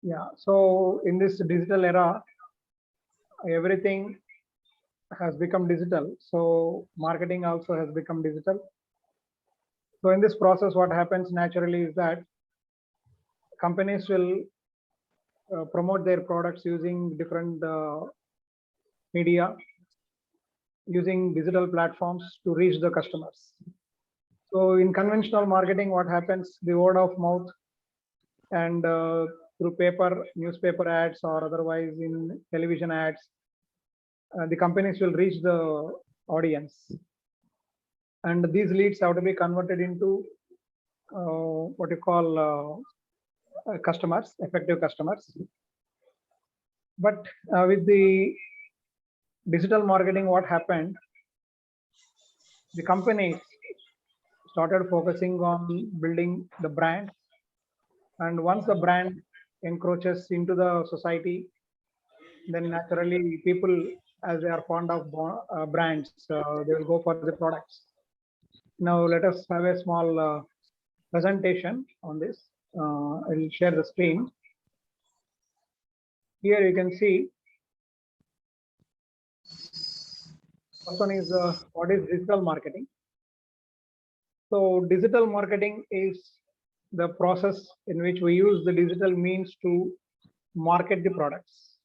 Yeah, so in this digital era, everything has become digital. So marketing also has become digital. So in this process, what happens naturally is that companies will promote their products using different media, using digital platforms to reach the customers. So in conventional marketing, what happens? The word of mouth and through paper, newspaper ads, or otherwise in television ads, the companies will reach the audience. And these leads have to be converted into what you call customers, effective customers. But with the digital marketing, what happened? The companies started focusing on building the brand, and once the brand encroaches into the society, then naturally people, as they are fond of brands, they will go for the products. Now let us have a small presentation on this. I will share the screen. Here you can see. First one is what is digital marketing. So digital marketing is the process in which we use the digital means to market the products.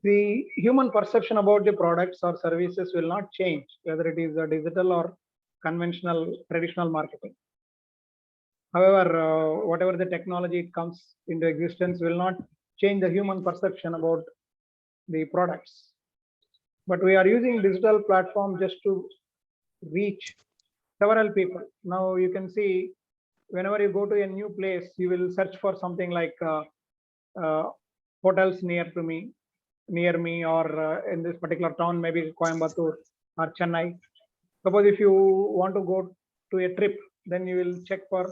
The human perception about the products or services will not change, whether it is a digital or conventional traditional marketing. However, whatever the technology comes into existence will not change the human perception about the products. But we are using digital platform just to reach several people. Now you can see, whenever you go to a new place, you will search for something like hotels near me, or in this particular town, maybe Coimbatore or Chennai. Suppose if you want to go to a trip, then you will check for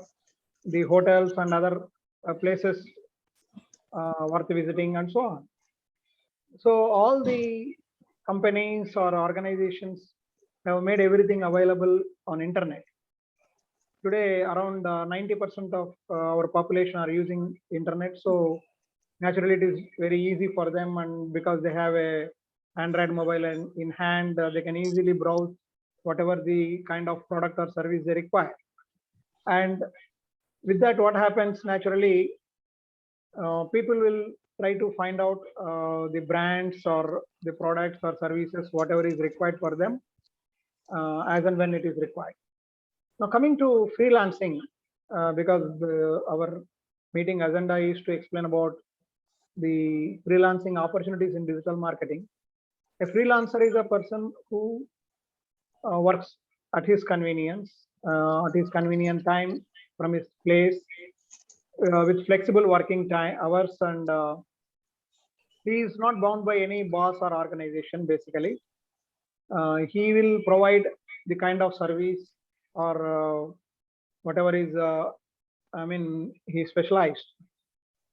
the hotels and other places worth visiting and so on. So all the companies or organizations have made everything available on internet. Today, around 90% of our population are using internet. So naturally, it is very easy for them, and because they have a Android mobile in hand, they can easily browse whatever the kind of product or service they require. And with that, what happens naturally, people will try to find out the brands or the products or services, whatever is required for them, as and when it is required. Now coming to freelancing, because our meeting agenda is to explain about the freelancing opportunities in digital marketing. A freelancer is a person who works at his convenience, at his convenient time from his place, with flexible working time hours, and he is not bound by any boss or organization. Basically, he will provide the kind of service or whatever is, he specialized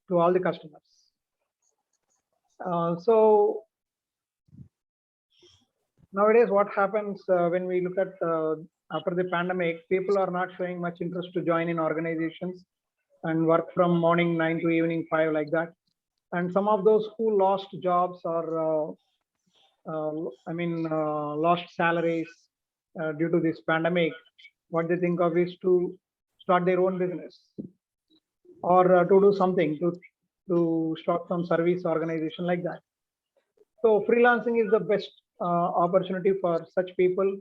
to all the customers. So nowadays, what happens when we look at after the pandemic, people are not showing much interest to join in organizations and work from morning 9 to evening 5 like that. And some of those who lost jobs or lost salaries due to this pandemic, what they think of is to start their own business or to do something to start some service organization like that. So freelancing is the best opportunity for such people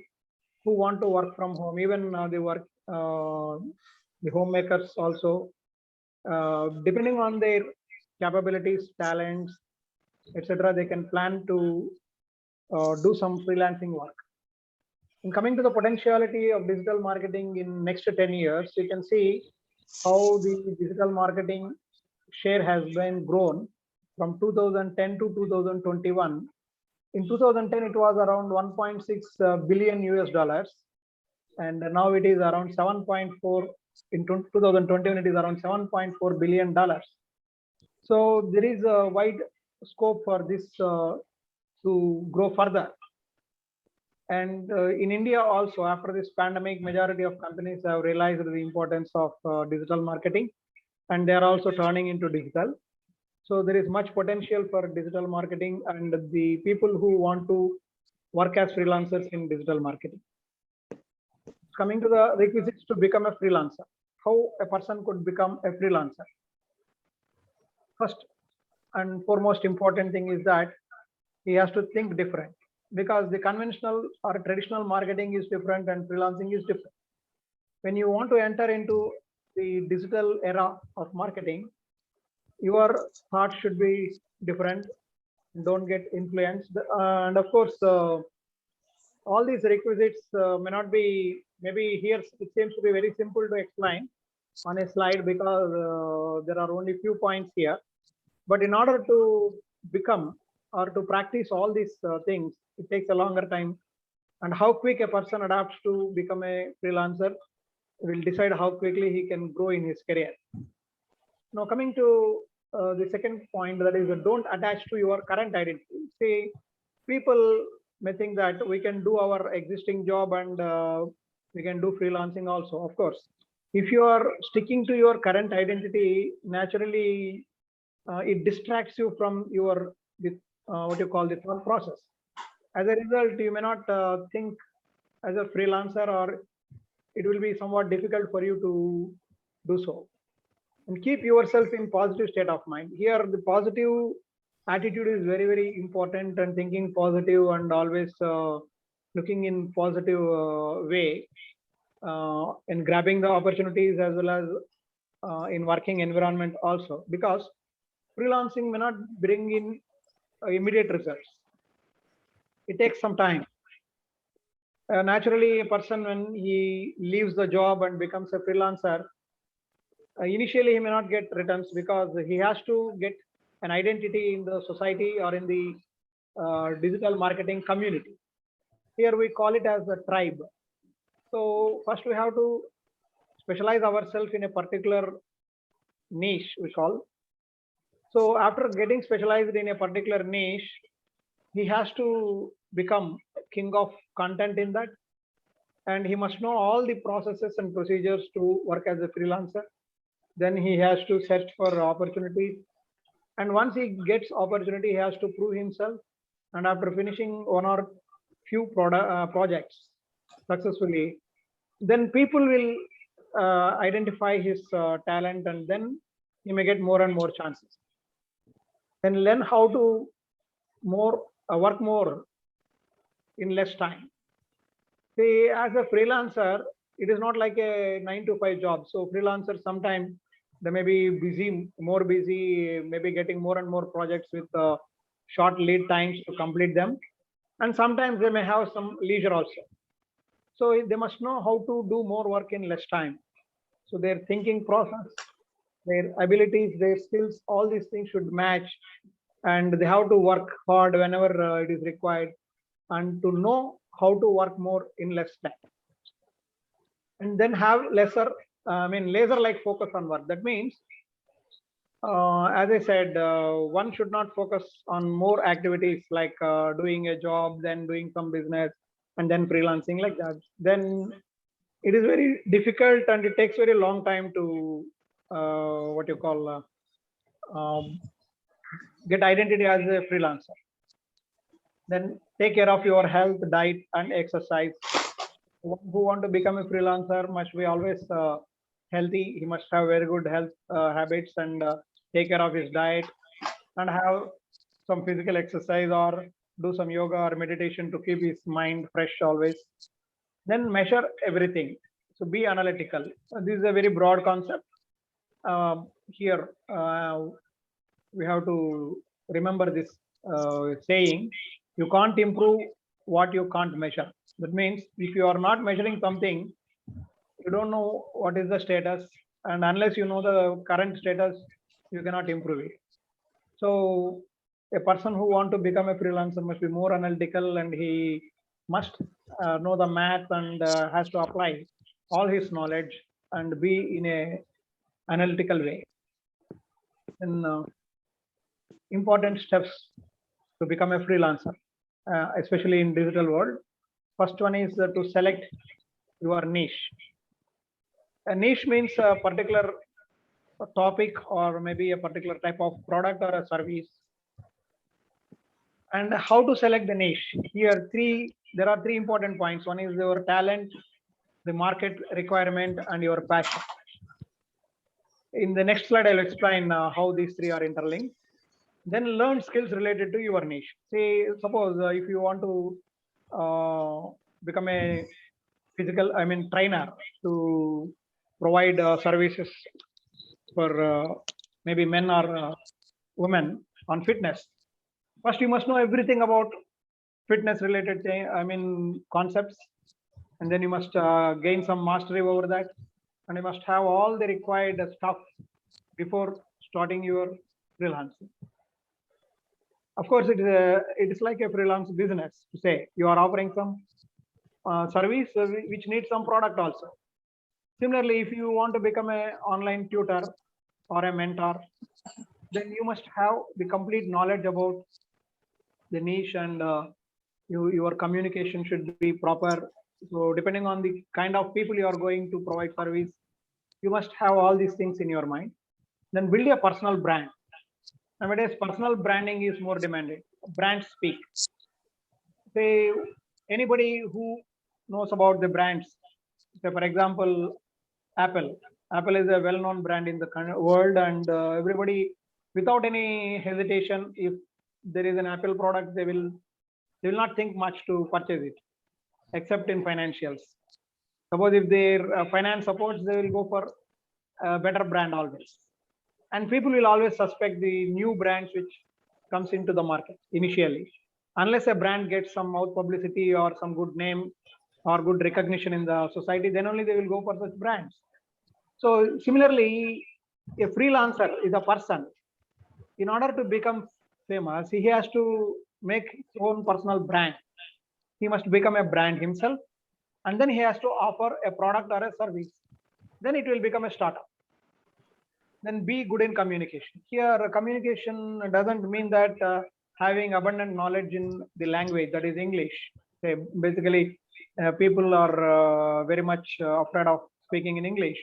who want to work from home. Even the homemakers also, depending on their capabilities, talents, etc., they can plan to do some freelancing work. And coming to the potentiality of digital marketing in next 10 years, you can see how the digital marketing share has been grown from 2010 to 2021. In 2010, it was around 1.6 billion US dollars, and now it is around 7.4. In 2021, it is around 7.4 billion dollars. So there is a wide scope for this to grow further. And in India also, after this pandemic, majority of companies have realized the importance of digital marketing, and they are also turning into digital. So there is much potential for digital marketing and the people who want to work as freelancers in digital marketing. Coming to the requisites to become a freelancer, how a person could become a freelancer. First and foremost important thing is that he has to think different, because the conventional or traditional marketing is different and freelancing is different. When you want to enter into the digital era of marketing, your thoughts should be different. Don't get influenced. And of course, all these requisites may not be, maybe here it seems to be very simple to explain on a slide, because there are only few points here. But in order to become or to practice all these things, it takes a longer time. And how quick a person adapts to become a freelancer will decide how quickly he can grow in his career. Now, coming to the second point, that is, don't attach to your current identity. See, people may think that we can do our existing job and we can do freelancing also. Of course, if you are sticking to your current identity, naturally it distracts you from your what you call the thought process. As a result, you may not think as a freelancer, or it will be somewhat difficult for you to do so. And keep yourself in positive state of mind. Here, the positive attitude is very, very important, and thinking positive and always looking in positive way in grabbing the opportunities, as well as in working environment also, because freelancing may not bring in immediate results. It takes some time. Naturally, a person, when he leaves the job and becomes a freelancer, initially he may not get returns, because he has to get an identity in the society or in the digital marketing community. Here we call it as a tribe. So first we have to specialize ourselves in a particular niche, we call. So after getting specialized in a particular niche, he has to become king of content in that, and he must know all the processes and procedures to work as a freelancer. Then he has to search for opportunities, and once he gets opportunity, he has to prove himself. And after finishing one or few projects successfully, then people will identify his talent, and then he may get more and more chances. Then learn how to work more in less time. See, as a freelancer, it is not like a 9 to 5 job. So freelancers sometimes they may be busy, more busy, maybe getting more and more projects with short lead times to complete them. And sometimes they may have some leisure also. So they must know how to do more work in less time. So their thinking process, their abilities, their skills, all these things should match, and they have to work hard whenever it is required, and to know how to work more in less time. And then have laser like focus on work. That means, as I said, one should not focus on more activities like doing a job, then doing some business, and then freelancing like that. Then it is very difficult, and it takes very long time to what you call get identity as a freelancer. Then take care of your health, diet, and exercise. Who want to become a freelancer must be always healthy. He must have very good health habits, and take care of his diet, and have some physical exercise, or do some yoga or meditation to keep his mind fresh always. Then measure everything. So be analytical. This is a very broad concept. Here we have to remember this saying: you can't improve what you can't measure. That means if you are not measuring something, you don't know what is the status, and unless you know the current status, you cannot improve it. So a person who want to become a freelancer must be more analytical, and he must know the math, and has to apply all his knowledge and be in a analytical way. And important steps to become a freelancer, especially in digital world. First one is to select your niche. A niche means a particular topic or maybe a particular type of product or a service. And how to select the niche? Here, there are three important points. One is your talent, the market requirement, and your passion. In the next slide, I'll explain how these three are interlinked. Then learn skills related to your niche. Say, suppose if you want to become a trainer to provide services for maybe men or women on fitness. First, you must know everything about fitness related concepts, and then you must gain some mastery over that, and you must have all the required stuff before starting your freelancing. Of course, it is like a freelance business. To say you are offering some service which needs some product also. Similarly, if you want to become an online tutor or a mentor, then you must have the complete knowledge about the niche, and your communication should be proper. So depending on the kind of people you are going to provide service, you must have all these things in your mind. Then build a personal brand. Nowadays, personal branding is more demanded. Brands speak. Say anybody who knows about the brands. Say for example, Apple. Apple is a well-known brand in the world, and everybody, without any hesitation, if there is an Apple product, they will not think much to purchase it, except in financials. Suppose if their finance supports, they will go for a better brand always. And people will always suspect the new brands which comes into the market initially, unless a brand gets some mouth publicity or some good name or good recognition in the society, then only they will go for such brands. So similarly, a freelancer is a person. In order to become famous, he has to make his own personal brand. He must become a brand himself, and then he has to offer a product or a service. Then it will become a startup. Then be good in communication. Here, communication doesn't mean that having abundant knowledge in the language, that is English. Basically, people are very much afraid of speaking in English.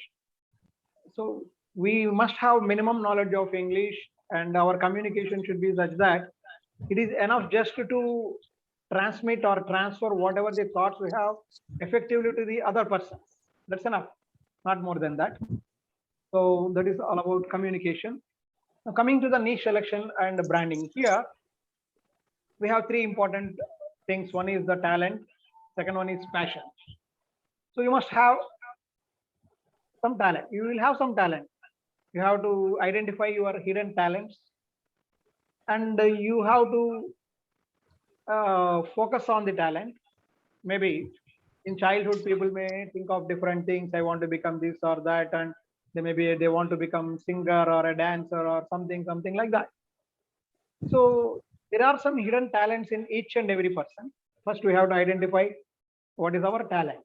So we must have minimum knowledge of English, and our communication should be such that it is enough just to transmit or transfer whatever the thoughts we have effectively to the other person. That's enough, not more than that. So that is all about communication. Now coming to the niche selection and branding. Here we have three important things. One is the talent, second one is passion. So you must have some talent. You will have some talent. You have to identify your hidden talents, and you have to focus on the talent. Maybe in childhood, people may think of different things. I want to become this or that, and they want to become singer or a dancer or something like that. So there are some hidden talents in each and every person. First, we have to identify what is our talent,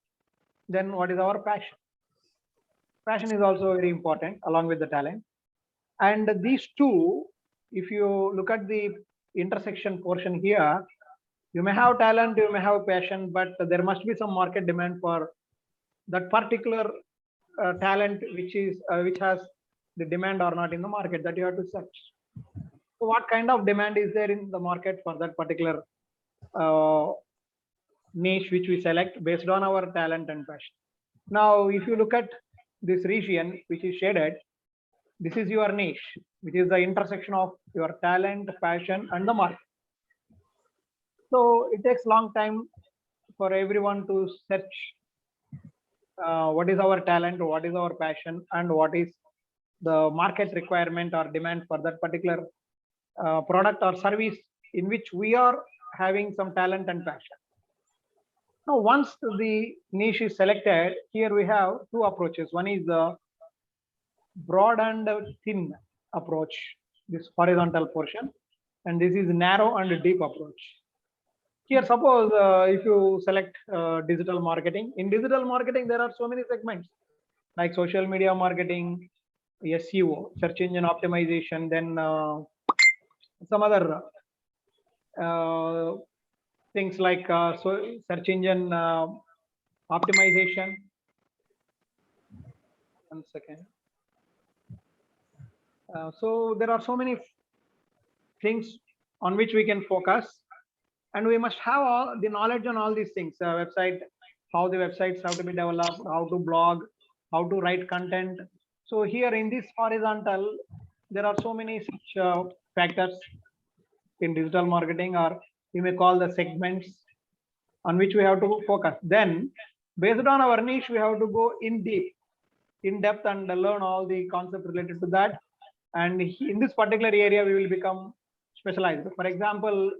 then what is our passion. Passion is also very important along with the talent. And these two, if you look at the intersection portion here, you may have talent, you may have passion, but there must be some market demand for that particular talent which has the demand or not in the market, that you have to search. So what kind of demand is there in the market for that particular niche which we select based on our talent and passion. Now, if you look at this region which is shaded, this is your niche, which is the intersection of your talent, passion, and the market. So it takes long time for everyone to search what is our talent, what is our passion, and what is the market requirement or demand for that particular product or service in which we are having some talent and passion. Now, once the niche is selected, here we have two approaches. One is the broad and thin approach, this horizontal portion, and this is narrow and deep approach. Here, suppose if you select digital marketing. In digital marketing, there are so many segments like social media marketing, SEO, search engine optimization, then some other things like search engine optimization. One second. So there are so many things on which we can focus, and we must have all the knowledge on all these things. Website, how the websites have to be developed, how to blog, how to write content. So here in this horizontal, there are so many such factors in digital marketing, or you may call the segments, on which we have to focus. Then based on our niche, we have to go in depth and learn all the concepts related to that. And in this particular area, we will become specialized. For example,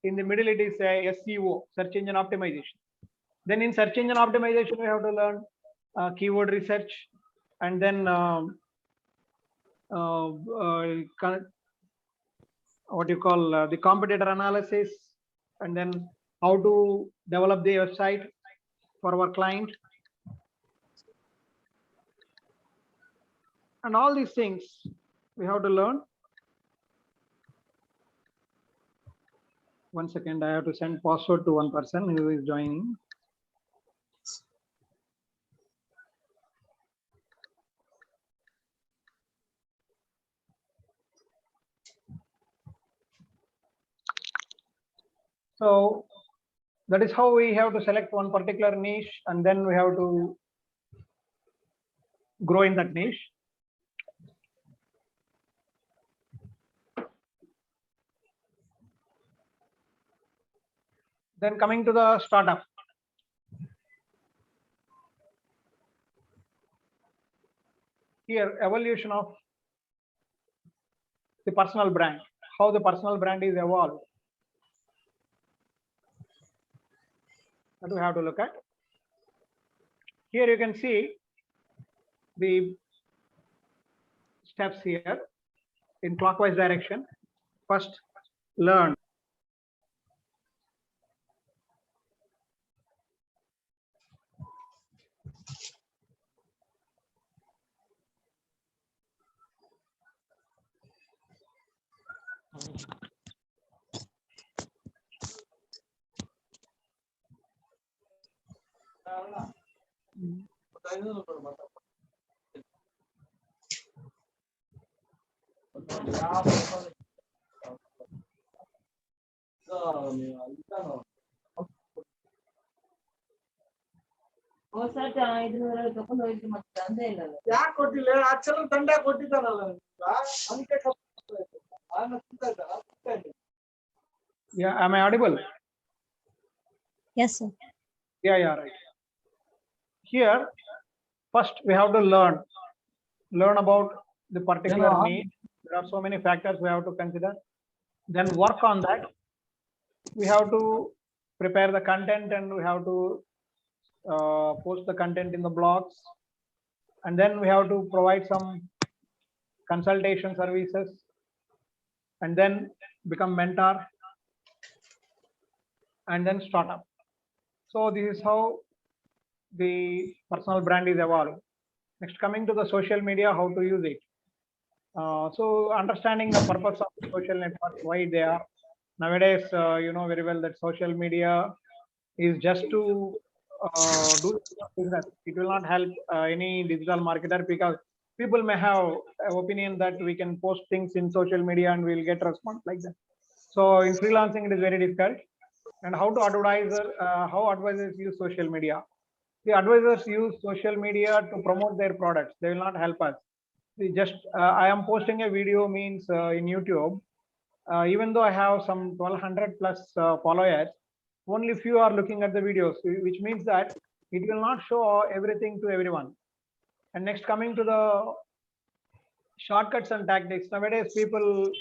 in the middle, it is SEO, search engine optimization. Then in search engine optimization, we have to learn keyword research, and then what you call the competitor analysis, and then how to develop the website for our client. And all these things we have to learn. One second, I have to send password to one person who is joining. So that is how we have to select one particular niche, and then we have to grow in that niche. Then coming to the startup. Here, evolution of the personal brand, how the personal brand is evolved. That we have to look at. Here you can see the steps here in clockwise direction. First, learn. Yeah, am I audible? Yes, sir. Yeah, right. Here, first we have to learn about the particular need. There are so many factors we have to consider. Then work on that. We have to prepare the content, and we have to post the content in the blogs, and then we have to provide some consultation services, and then become mentor, and then start up. So this is how the personal brand is evolved. Next, coming to the social media, how to use it. So understanding the purpose of social networks, why they are. Nowadays, you know very well that social media is just to do business. It will not help any digital marketer, because people may have an opinion that we can post things in social media and we'll get response like that. So in freelancing, it is very difficult. And how to advertise, how advisors use social media. The advisors use social media to promote their products. They will not help us. We just I am posting a video means in YouTube. Even though I have some 1200 plus followers, only few are looking at the videos, which means that it will not show everything to everyone. And next, coming to the shortcuts and tactics. Nowadays, people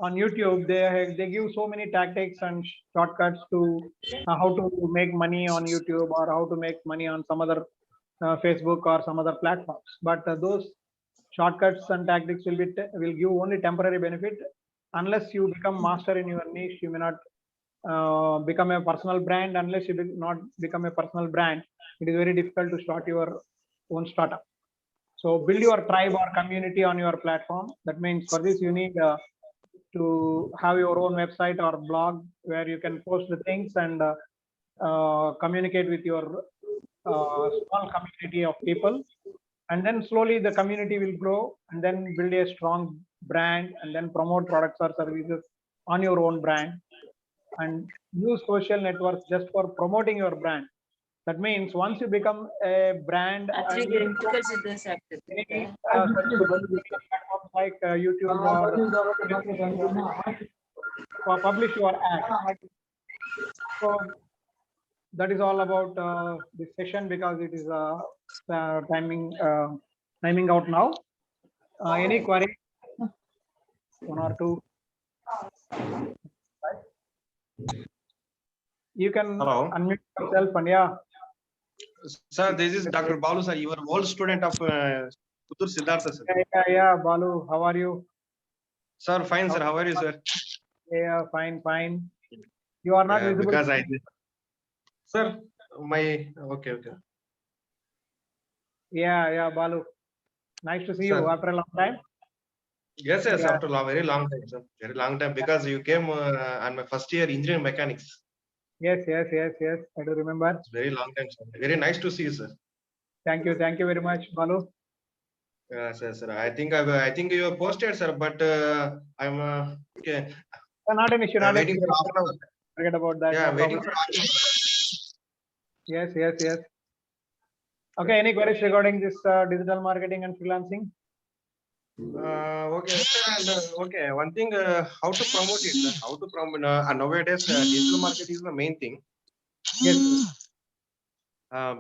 on YouTube, they give so many tactics and shortcuts to how to make money on YouTube, or how to make money on some other Facebook or some other platforms. But those shortcuts and tactics will give only temporary benefit. Unless you become master in your niche, you may not become a personal brand. Unless you do not become a personal brand, it is very difficult to start your own startup. So build your tribe or community on your platform. That means for this you need to have your own website or blog where you can post the things and communicate with your small community of people, and then slowly the community will grow and then build a strong brand and then promote products or services on your own brand and use social networks just for promoting your brand. That means once you become a brand and you any platforms like YouTube or publish your ad. So that is all about this session because it is timing out now. Any query? One or two? You can Hello. unmute yourself and yeah. Sir, this is Dr. Balu, sir. You are old student of Puttur Siddhartha, sir. Yeah, Balu, how are you? Sir, fine, sir. How are you, sir? Yeah, fine. You are not visible. Because sir, okay. Yeah, Balu. Nice to see you after a long time. Yes, yes, after a very long time, sir. Very long time because you came on my first year engineering mechanics. Yes. I do remember. It's very long time, sir. Very nice to see you, sir. Thank you very much, Balu. Yes, sir. I think you have posted, sir, but I'm okay. Not an issue. Waiting for half an hour. Forget about that. Yeah, no waiting problem. for half an hour. Yes. Okay, any queries regarding this digital marketing and freelancing? Okay, sir, and, okay. One thing, how to promote it? Sir? How to promote? Nowadays, digital marketing is the main thing. Yes.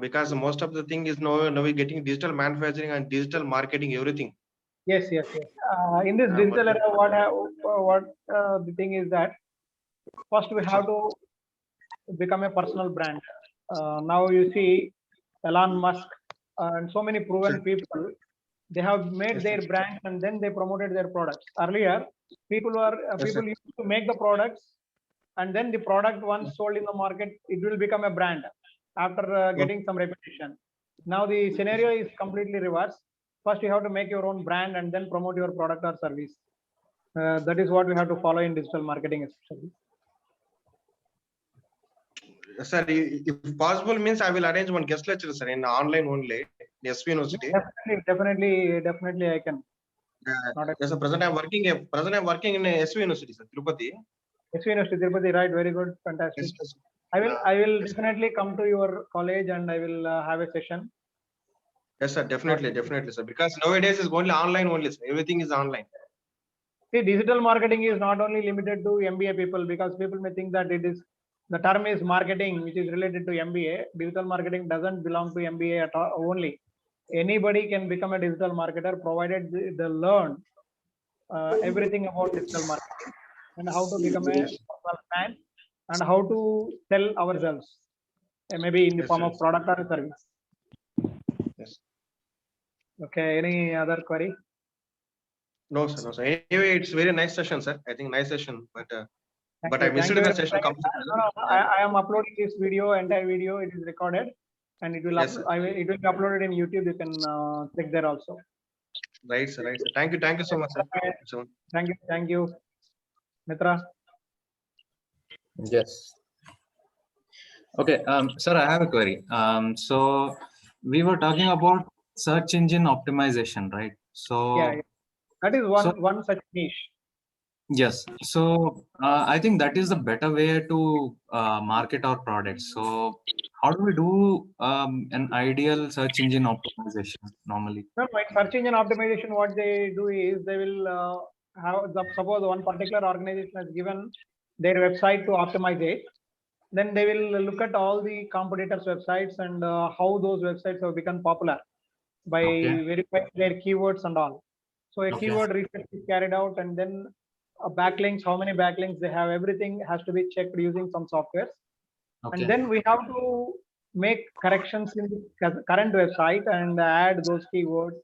Because most of the thing is now we're getting digital manufacturing and digital marketing, everything. Yes. In this digital era, what the thing is that first we have to become a personal brand. Now you see Elon Musk and so many proven people, they have made their brand and then they promoted their products. Earlier, people used to make the products and then the product once sold in the market, it will become a brand after getting some reputation. Now the scenario is completely reversed. First, you have to make your own brand and then promote your product or service. That is what we have to follow in digital marketing, especially. Sir, if possible means I will arrange one guest lecture, sir, in online only, SV University. Definitely, I can. Yes, present I'm working in SV University, sir, Tirupati. SV University, Tirupati, right? Very good, fantastic. Yes. I will definitely come to your college and I will have a session. Yes, sir, definitely, sir. Because nowadays is only online only, sir. Everything is online. See, digital marketing is not only limited to MBA people because people may think that the term is marketing, which is related to MBA. Digital marketing doesn't belong to MBA at all only. Anybody can become a digital marketer provided they learn everything about digital marketing and how to become a personal brand and how to sell ourselves, maybe in the form of product or service. Yes. Okay, any other query? No, sir. Anyway, it's very nice session, sir. I think nice session, but I missed the session completely. No, I am uploading this entire video. It is recorded, and it will it will be uploaded in YouTube. You can click there also. Right, sir. Thank you so much, sir. Thank you, Mitra. Yes. Okay, sir, I have a query. So we were talking about search engine optimization, right? So yeah. That is one such niche. Yes. So I think that is the better way to market our products. So how do we do an ideal search engine optimization normally? No, in search engine optimization, what they do is they will suppose one particular organization has given their website to optimize it. Then they will look at all the competitors' websites and how those websites have become popular by verifying their keywords and all. So a keyword research is carried out, and then backlinks, how many backlinks they have, everything has to be checked using some software. And then we have to make corrections in the current website and add those keywords.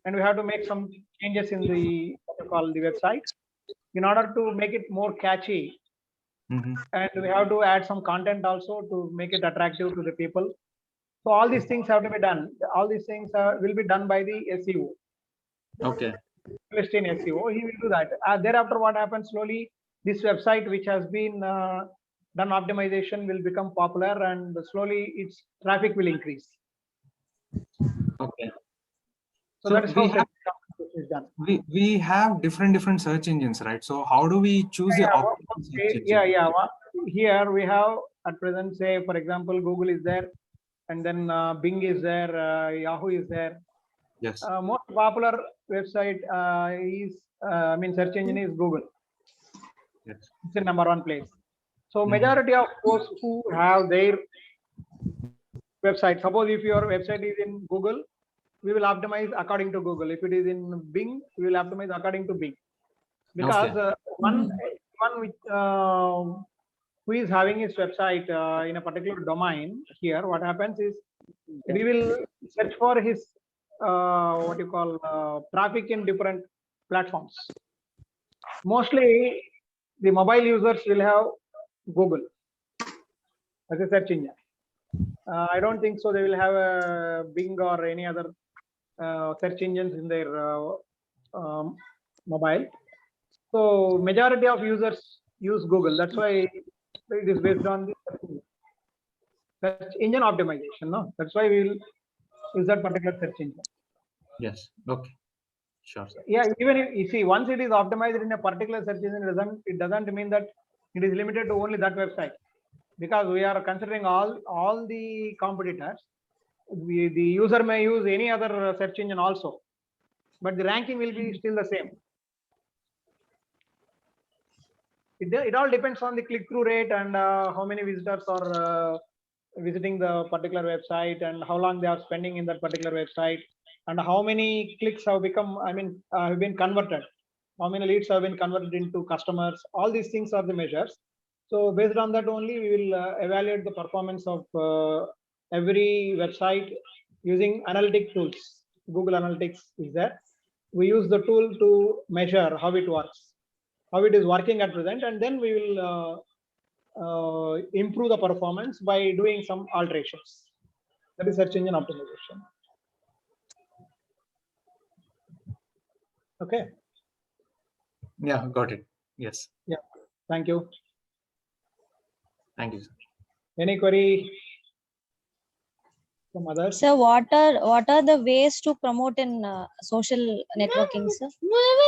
And we have to make some changes in the website in order to make it more catchy. And we have to add some content also to make it attractive to the people. So all these things have to be done. All these things will be done by the SEO. Okay. specialist in SEO, he will do that. Thereafter, what happens slowly, this website which has been done optimization will become popular, and slowly its traffic will increase. Okay. So, So that is how we have search optimization is done. we have different search engines, right? So how do we choose the Yeah, optimal search engine? Here we have at present, say for example, Google is there, and then Bing is there, Yahoo is there. Yes. Most popular website search engine is Google. Yes. It's in number one place. So Mhm. majority of those who have their website, suppose if your website is in Google, we will optimize according to Google. If it is in Bing, we will optimize according to Bing. Because Okay. one which who is having his website in a particular domain, here what happens is we will search for his what you call traffic in different platforms. Mostly the mobile users will have Google as a search engine. I don't think so they will have a Bing or any other search engines in their mobile. So majority of users use Google. That's why it is based on the search engine optimization. No, that's why we will use that particular search engine. Yes. Okay. Sure. Sir. Yeah, even if you see, once it is optimized in a particular search engine, it doesn't mean that it is limited to only that website, because we are considering all the competitors. The user may use any other search engine also, but the ranking will be still the same. It all depends on the click-through rate and how many visitors are visiting the particular website, and how long they are spending in that particular website, and how many clicks have become, have been converted, how many leads have been converted into customers. All these things are the measures. So based on that only, we will evaluate the performance of every website using analytic tools. Google Analytics is there. We use the tool to measure how it works, how it is working at present, and then we will improve the performance by doing some alterations. That is search engine optimization. Okay. Yeah. Got it. Yes. Yeah. Thank you. Thank you, sir. Any query from others? Sir, what are the ways to promote in social networking, sir?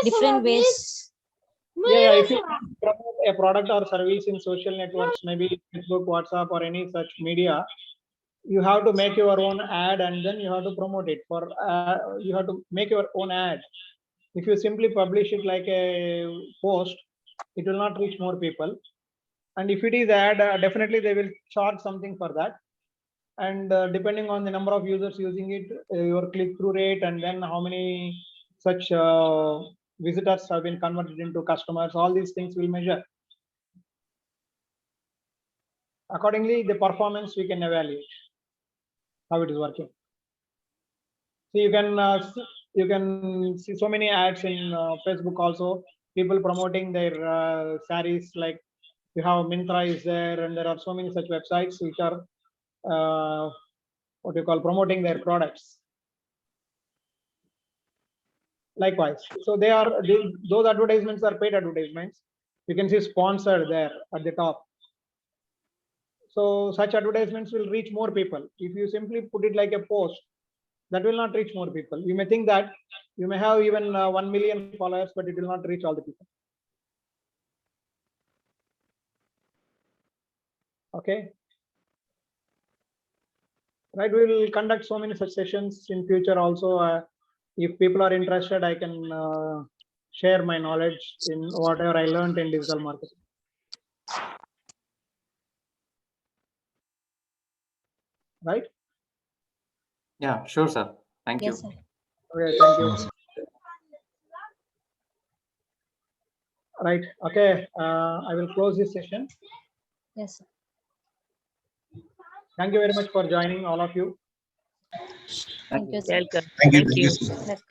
Different ways. Yeah, if you promote a product or service in social networks, maybe Facebook, WhatsApp, or any such media, you have to make your own ad, and then you have to promote it. You have to make your own ad. If you simply publish it like a post, it will not reach more people. And if it is ad, definitely they will charge something for that. And depending on the number of users using it, your click-through rate, and then how many such visitors have been converted into customers, all these things will measure. Accordingly, the performance we can evaluate how it is working. So you can see so many ads in Facebook also. People promoting their sarees, like you have Myntra is there, and there are so many such websites which are what you call promoting their products. Likewise, so those advertisements are paid advertisements. You can see sponsored there at the top. So such advertisements will reach more people. If you simply put it like a post, that will not reach more people. You may think that you may have even 1 million followers, but it will not reach all the people. Okay. Right, we will conduct so many such sessions in future also. If people are interested, I can share my knowledge in whatever I learned in digital marketing. Right? Yeah. Sure, sir. Thank Yes, you. sir. Okay, thank you. Right. Okay. I will close this session. Yes, sir. Thank you very much for joining, all of you. Thank you, sir. Welcome. Thank you. Thank Thank you. you, sir. That-